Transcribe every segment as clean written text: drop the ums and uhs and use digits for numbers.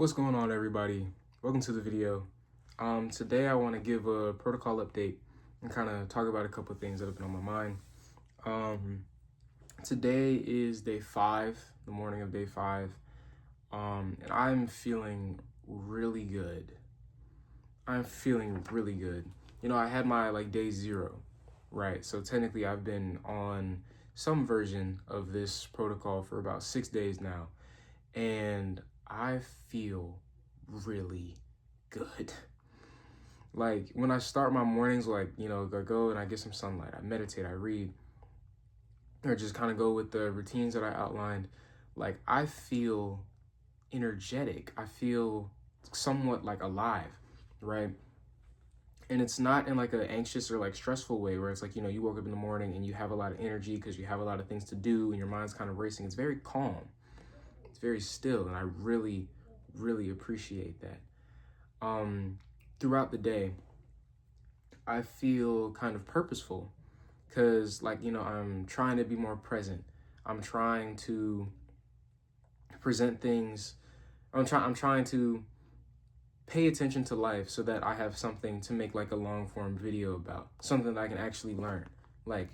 What's going on, everybody? Welcome to the video. Today I want to give a protocol update and kind of talk about a couple of things that have been on my mind. Today is day 5, the morning of day 5, and I'm feeling really good. I'm feeling really good. You know, I had my day 0, right? So technically I've been on some version of this protocol for about 6 days now, and I feel really good. Like when I start my mornings, I go and I get some sunlight, I meditate, I read, or just kind of go with the routines that I outlined. Like I feel energetic. I feel somewhat like alive, right? And it's not in like an anxious or like stressful way where it's like, you woke up in the morning and you have a lot of energy because you have a lot of things to do and your mind's kind of racing. It's very calm. It's very still, and I really, really appreciate that. Throughout the day, I feel kind of purposeful because I'm trying to be more present. I'm trying to present things. I'm trying to pay attention to life so that I have something to make like a long form video about, something that I can actually learn. Like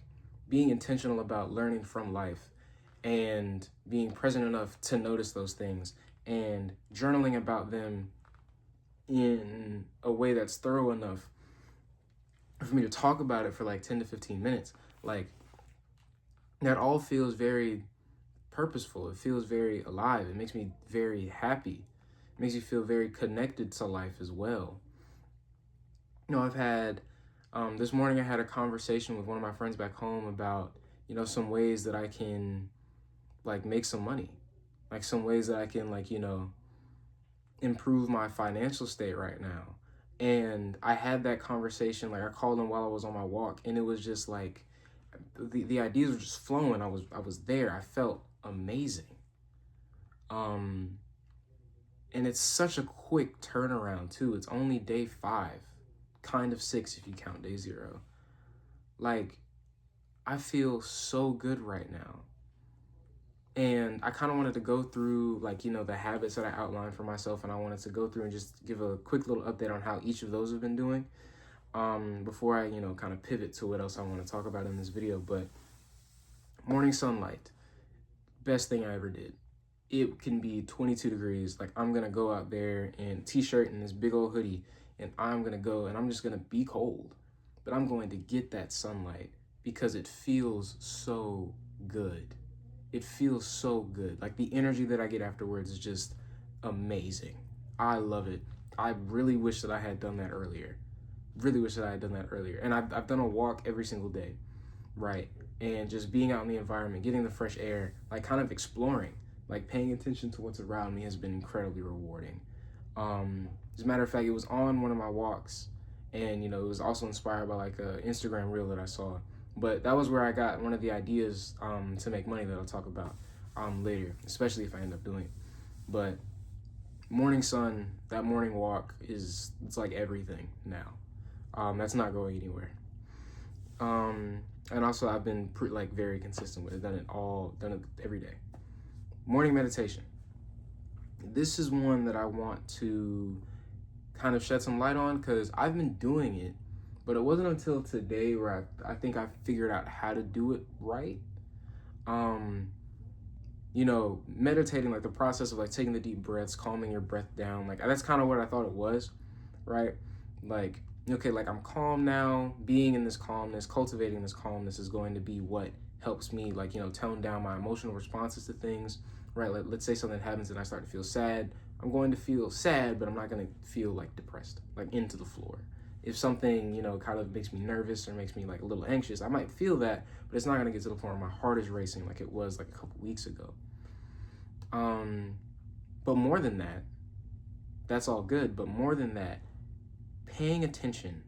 being intentional about learning from life and being present enough to notice those things and journaling about them in a way that's thorough enough for me to talk about it for like 10 to 15 minutes. Like that all feels very purposeful. It feels very alive. It makes me very happy. It makes me feel very connected to life as well. I've had, this morning I had a conversation with one of my friends back home about, some ways that I can like make some money, like some ways that I can improve my financial state right now. And I had that conversation, like I called him while I was on my walk, and it was just like the ideas were just flowing. I was there. I felt amazing. And it's such a quick turnaround too. It's only day 5, kind of 6 if you count day 0. Like I feel so good right now. And I kind of wanted to go through the habits that I outlined for myself, and I wanted to go through and just give a quick little update on how each of those have been doing before I, kind of pivot to what else I want to talk about in this video. But morning sunlight, best thing I ever did. It can be 22 degrees. Like I'm going to go out there in t-shirt and this big old hoodie, and I'm going to go and I'm just going to be cold, but I'm going to get that sunlight because it feels so good. It feels so good. Like the energy that I get afterwards is just amazing. I love it. I really wish that I had done that earlier. Really wish that I had done that earlier. And I've done a walk every single day, right? And just being out in the environment, getting the fresh air, like kind of exploring, like paying attention to what's around me has been incredibly rewarding. As a matter of fact, it was on one of my walks, and it was also inspired by like a Instagram reel that I saw. But that was where I got one of the ideas to make money that I'll talk about later, especially if I end up doing it. But morning sun, that morning walk it's like everything now. That's not going anywhere. And also I've been very consistent with it, done it every day. Morning meditation. This is one that I want to kind of shed some light on because I've been doing it, but it wasn't until today where I think I figured out how to do it right. Meditating, like the process of like taking the deep breaths, calming your breath down, like that's kind of what I thought it was, right? Like, okay, like I'm calm now. Being in this calmness, cultivating this calmness is going to be what helps me tone down my emotional responses to things, right? Like, let's say something happens and I start to feel sad. I'm going to feel sad, but I'm not going to feel like depressed, like into the floor. If something, kind of makes me nervous or makes me like a little anxious, I might feel that, but it's not going to get to the point where my heart is racing like it was like a couple weeks ago. But more than that, that's all good. But more than that, paying attention,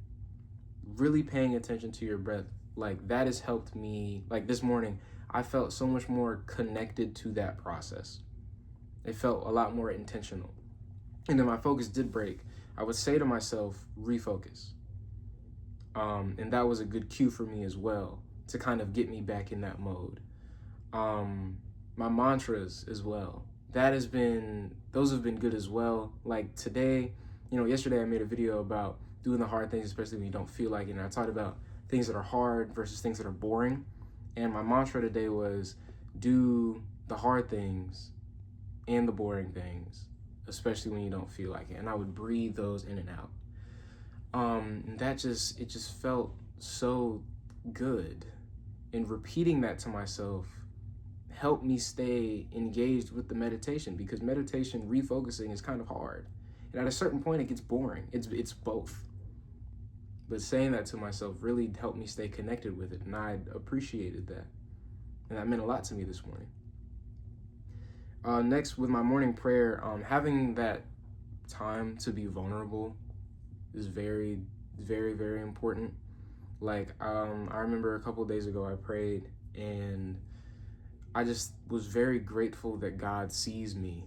really paying attention to your breath, like that has helped me. Like this morning, I felt so much more connected to that process. It felt a lot more intentional. And then my focus did break. I would say to myself, refocus. And that was a good cue for me as well to kind of get me back in that mode. My mantras as well, those have been good as well. Like today, yesterday I made a video about doing the hard things, especially when you don't feel like it. And I talked about things that are hard versus things that are boring. And my mantra today was do the hard things and the boring things, especially when you don't feel like it. And I would breathe those in and out. And it just felt so good. And repeating that to myself helped me stay engaged with the meditation, because meditation refocusing is kind of hard. And at a certain point, it gets boring. It's both. But saying that to myself really helped me stay connected with it, and I appreciated that. And that meant a lot to me this morning. Next, with my morning prayer, having that time to be vulnerable is very, very, very important. Like, I remember a couple of days ago I prayed, and I just was very grateful that God sees me.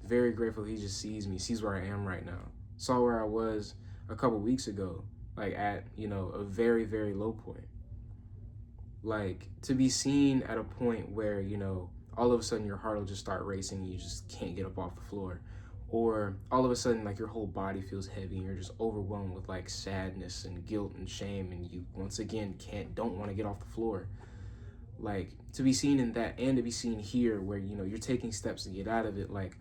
Very grateful he just sees me, sees where I am right now. Saw where I was a couple weeks ago, like at, a very, very low point. Like, to be seen at a point where, all of a sudden your heart will just start racing and you just can't get up off the floor. Or all of a sudden, like, your whole body feels heavy and you're just overwhelmed with, like, sadness and guilt and shame, and you, once again, don't want to get off the floor. Like, to be seen in that, and to be seen here where, you're taking steps to get out of it, like,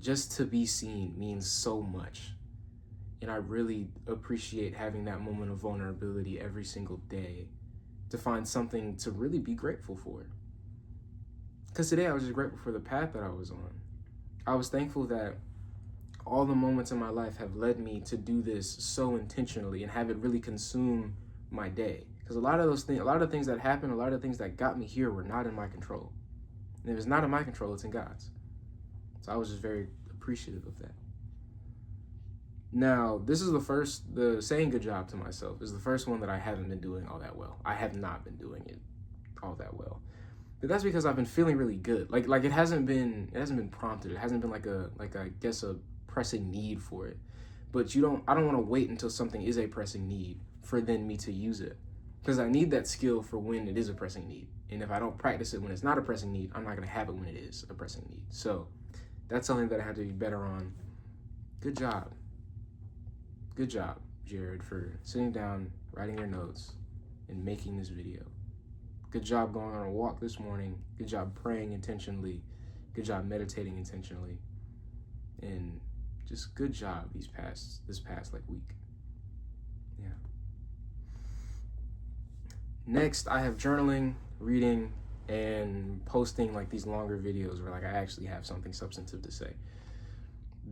just to be seen means so much. And I really appreciate having that moment of vulnerability every single day to find something to really be grateful for. Because today I was just grateful for the path that I was on. I was thankful that all the moments in my life have led me to do this so intentionally and have it really consume my day. Because a lot of the things that happened, a lot of the things that got me here were not in my control. And if it's not in my control, it's in God's. So I was just very appreciative of that. Now, this is the saying good job to myself is the first one that I haven't been doing all that well. I have not been doing it all that well. But that's because I've been feeling really good. Like it hasn't been prompted. It hasn't been like I guess a pressing need for it. But I don't want to wait until something is a pressing need for then me to use it. Because I need that skill for when it is a pressing need. And if I don't practice it when it's not a pressing need, I'm not going to have it when it is a pressing need. So that's something that I have to be better on. Good job. Good job, Jared, for sitting down, writing your notes, and making this video. Good job going on a walk this morning. Good job praying intentionally. Good job meditating intentionally. And just good job this past week. Yeah. Next, I have journaling, reading, and posting like these longer videos where like I actually have something substantive to say.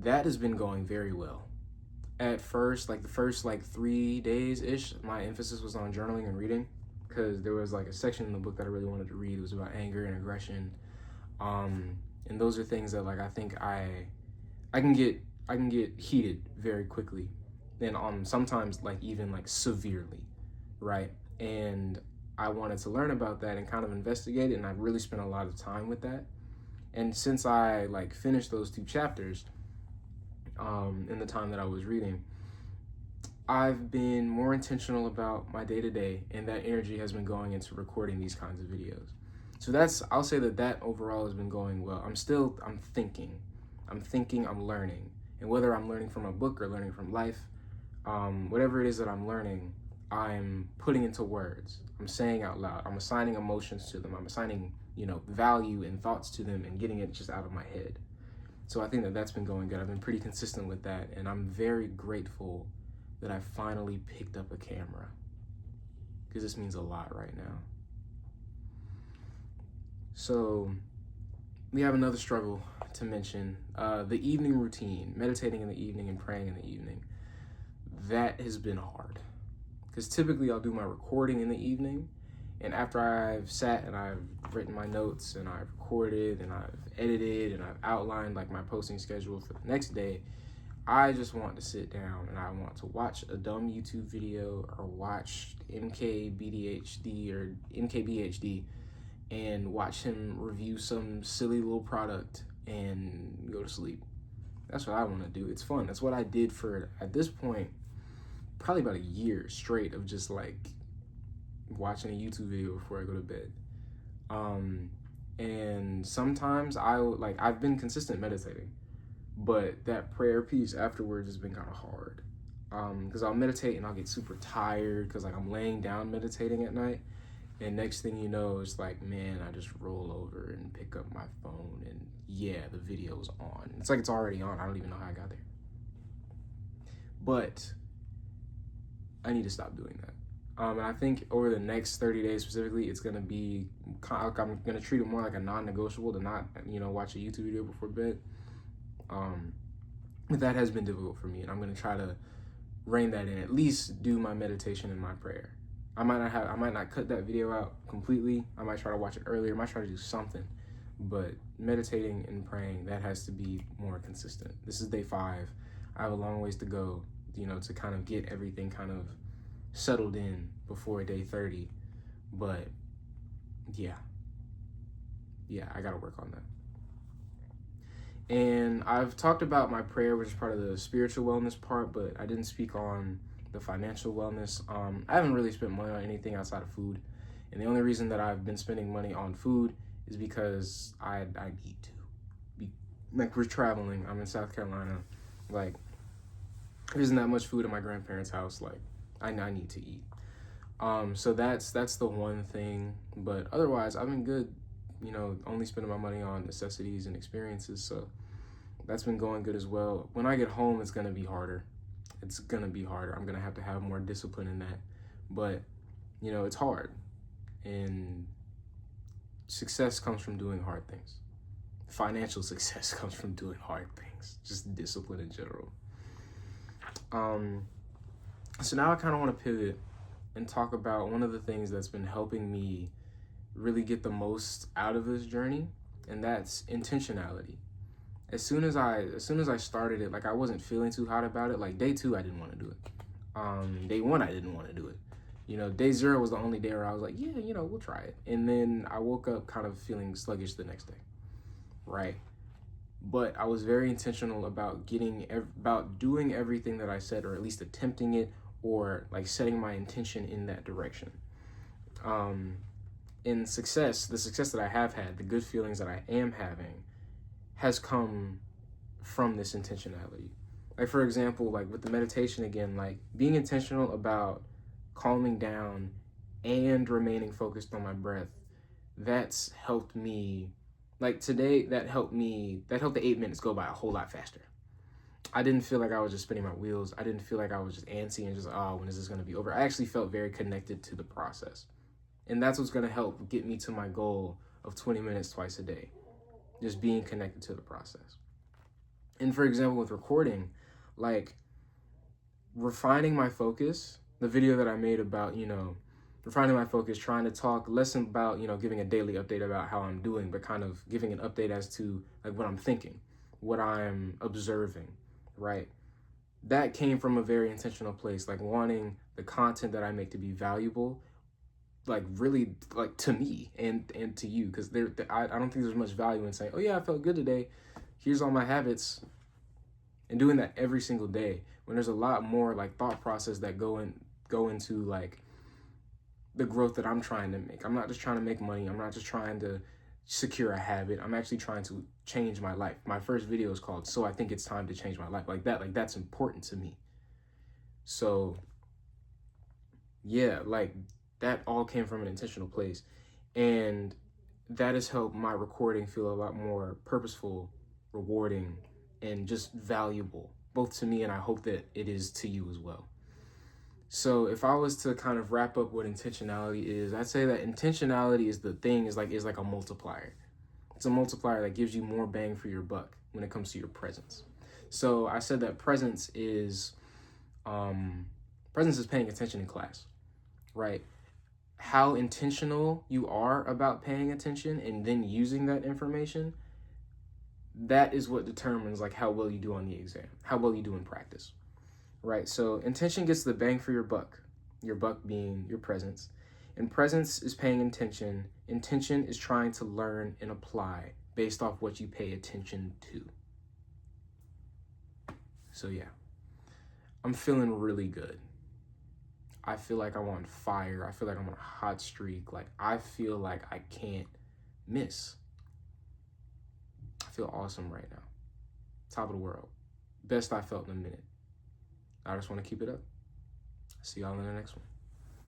That has been going very well. At first, like the first 3 days-ish, my emphasis was on journaling and reading, because there was like a section in the book that I really wanted to read. It was about anger and aggression. And those are things that like I think I can get heated very quickly, and sometimes like even like severely, right? And I wanted to learn about that and kind of investigate it, and I really spent a lot of time with that. And since I like finished those 2 chapters, in the time that I was reading, I've been more intentional about my day-to-day, and that energy has been going into recording these kinds of videos. So I'll say that overall has been going well. I'm thinking, I'm learning. And whether I'm learning from a book or learning from life, whatever it is that I'm learning, I'm putting into words. I'm saying out loud. I'm assigning emotions to them. I'm assigning, value and thoughts to them and getting it just out of my head. So I think that's been going good. I've been pretty consistent with that, and I'm very grateful that I finally picked up a camera, because this means a lot right now. So we have another struggle to mention, the evening routine, meditating in the evening and praying in the evening. That has been hard, because typically I'll do my recording in the evening, and after I've sat and I've written my notes and I've recorded and I've edited and I've outlined like my posting schedule for the next day, I just want to sit down and I want to watch a dumb YouTube video or watch MKBHD and watch him review some silly little product and go to sleep. That's what I want to do. It's fun. That's what I did for, at this point, probably about a year straight of just like watching a YouTube video before I go to bed. And sometimes I've been consistent meditating, but that prayer piece afterwards has been kind of hard. Because I'll meditate and I'll get super tired because like I'm laying down meditating at night, and next thing you know, it's like, man, I just roll over and pick up my phone, and yeah, the video's on. It's like it's already on. I don't even know how I got there. But I need to stop doing that. And I think over the next 30 days specifically, it's going to be, I'm going to treat it more like a non-negotiable to not, watch a YouTube video before bed. But that has been difficult for me, and I'm going to try to rein that in, at least do my meditation and my prayer. I might not cut that video out completely. I might try to watch it earlier. I might try to do something, but meditating and praying, that has to be more consistent. This is day 5. I have a long ways to go, to kind of get everything kind of settled in before day 30. But yeah, I gotta work on that. And I've talked about my prayer, which is part of the spiritual wellness part, but I didn't speak on the financial wellness. I haven't really spent money on anything outside of food. And the only reason that I've been spending money on food is because I need to. Like, we're traveling. I'm in South Carolina. Like, there isn't that much food at my grandparents' house. Like, I need to eat. So that's the one thing. But otherwise, I've been good, only spending my money on necessities and experiences. So that's been going good as well. When I get home, it's going to be harder. I'm going to have more discipline in that. But, it's hard. And success comes from doing hard things. Financial success comes from doing hard things. Just discipline in general. So now I kind of want to pivot and talk about one of the things that's been helping me really get the most out of this journey, and that's intentionality. As soon as I started it, like, I wasn't feeling too hot about it. Like, day 2, I didn't want to do it. Day 1, I didn't want to do it. Day 0 was the only day where I was like, yeah, we'll try it. And then I woke up kind of feeling sluggish the next day, right? But I was very intentional about doing everything that I said, or at least attempting it, or like setting my intention in that direction. In success, the success that I have had, the good feelings that I am having, has come from this intentionality. Like, for example, like with the meditation again, like being intentional about calming down and remaining focused on my breath, that's helped me. Like today, that helped the 8 minutes go by a whole lot faster. I didn't feel like I was just spinning my wheels. I didn't feel like I was just antsy and just, when is this going to be over? I actually felt very connected to the process. And that's what's going to help get me to my goal of 20 minutes twice a day. Just being connected to the process. And for example, with recording, like refining my focus, the video that I made about, refining my focus, trying to talk less about, giving a daily update about how I'm doing, but kind of giving an update as to like what I'm thinking, what I'm observing, right? That came from a very intentional place, like wanting the content that I make to be valuable, like really like to me and to you, because I don't think there's much value in saying, oh yeah, I felt good today, here's all my habits, and doing that every single day, when there's a lot more like thought process that go into like the growth that I'm trying to make. I'm not just trying to make money. I'm not just trying to secure a habit. I'm actually trying to change my life. My first video is called "So I Think It's Time to Change My Life." Like that's important to me. So yeah, like that all came from an intentional place, and that has helped my recording feel a lot more purposeful, rewarding, and just valuable, both to me, and I hope that it is to you as well. So if I was to kind of wrap up what intentionality is, I'd say that intentionality is like a multiplier. It's a multiplier that gives you more bang for your buck when it comes to your presence. So I said that presence is paying attention in class, right? How intentional you are about paying attention and then using that information, that is what determines like how well you do on the exam, how well you do in practice. Right, so intention gets the bang for your buck being your presence. And presence is paying attention. Intention is trying to learn and apply based off what you pay attention to. So yeah, I'm feeling really good. I feel like I'm on fire. I feel like I'm on a hot streak. Like I feel like I can't miss. feel awesome right now. Top of the world. Best I felt in a minute. I just want to keep it up. See y'all in the next one.